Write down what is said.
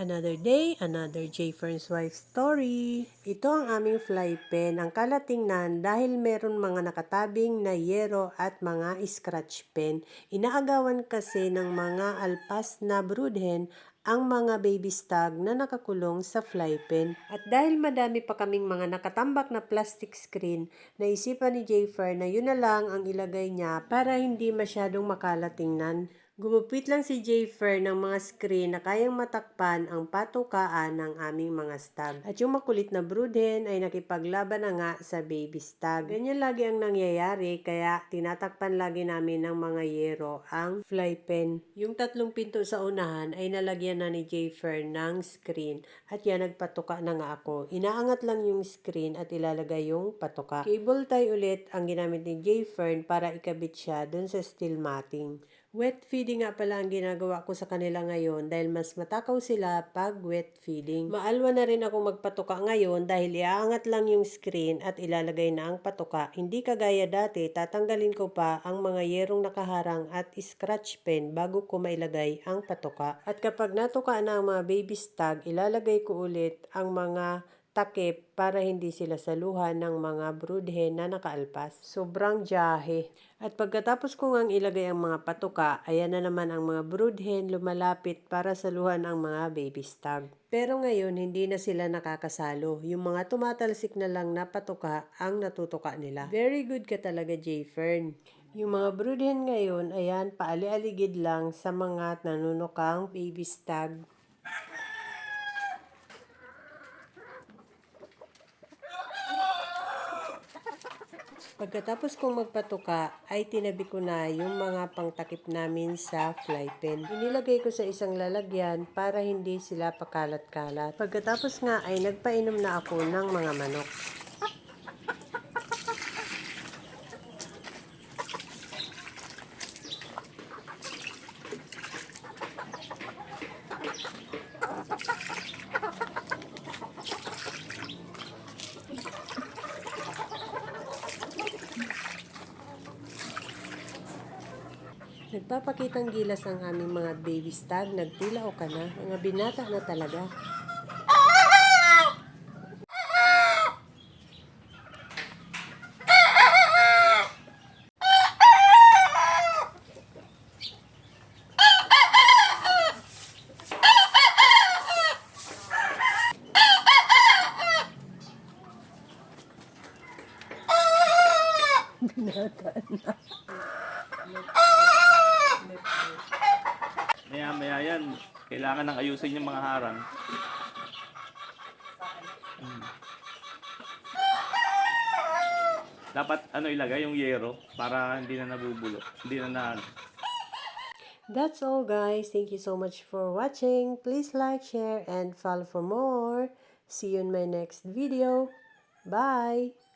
Another day, another J. Fern's Wife story. Ito ang aming fly pen. Ang kalatingnan dahil meron mga nakatabing na yero at mga scratch pen. Inaagawan kasi ng mga alpas na broodhen ang mga baby stag na nakakulong sa fly pen. At dahil madami pa kaming mga nakatambak na plastic screen, naisipan ni J. Fern na yun na lang ang ilagay niya para hindi masyadong makalatingnan. Gumupit lang si J. ng mga screen na kayang matakpan ang patukaan ng aming mga stag. At yung makulit na broodhen ay nakipaglaban na nga sa baby stag. Ganyan lagi ang nangyayari kaya tinatakpan lagi namin ng mga yero ang fly pen. Yung 3 pinto sa unahan ay nalagyan na ni J. ng screen. At yan, nagpatuka na nga ako. Inaangat lang yung screen at ilalagay yung patuka. Cable tie ulit ang ginamit ni J. para ikabit siya dun sa steel matting. Wet feeding nga pala ang ginagawa ko sa kanila ngayon dahil mas matakaw sila pag wet feeding. Maalwa na rin ako magpatuka ngayon dahil iaangat lang yung screen at ilalagay na ang patuka. Hindi kagaya dati, tatanggalin ko pa ang mga yerong nakaharang at scratch pen bago ko mailagay ang patuka. At kapag natuka na ang mga baby stag, ilalagay ko ulit ang mga takip para hindi sila saluhan ng mga broodhen na nakaalpas. Sobrang jahe. At pagkatapos ko ngang ilagay ang mga patuka, ayan na naman ang mga broodhen lumalapit para saluhan ang mga baby stag. Pero ngayon, hindi na sila nakakasalo. Yung mga tumatalsik na lang na patuka ang natutuka nila. Very good ka talaga, J. Yung mga broodhen ngayon, ayan, paali-aligid lang sa mga nanunukang baby stag. Pagkatapos kong magpatuka, ay tinabi ko na yung mga pangtakip namin sa fly pen. Inilagay ko sa isang lalagyan para hindi sila pakalat-kalat. Pagkatapos nga ay nagpainom na ako ng mga manok. Nagpapakitang gilas ang aming mga baby stag, nagtila o ka na, mga binata na talaga. Binata na. Maya-maya yan, kailangan nang ayusin yung mga harang. Dapat ilagay yung yero para hindi na nabubulok. Hindi na That's all, guys. Thank you so much for watching. Please like, share, and follow for more. See you in my next video. Bye!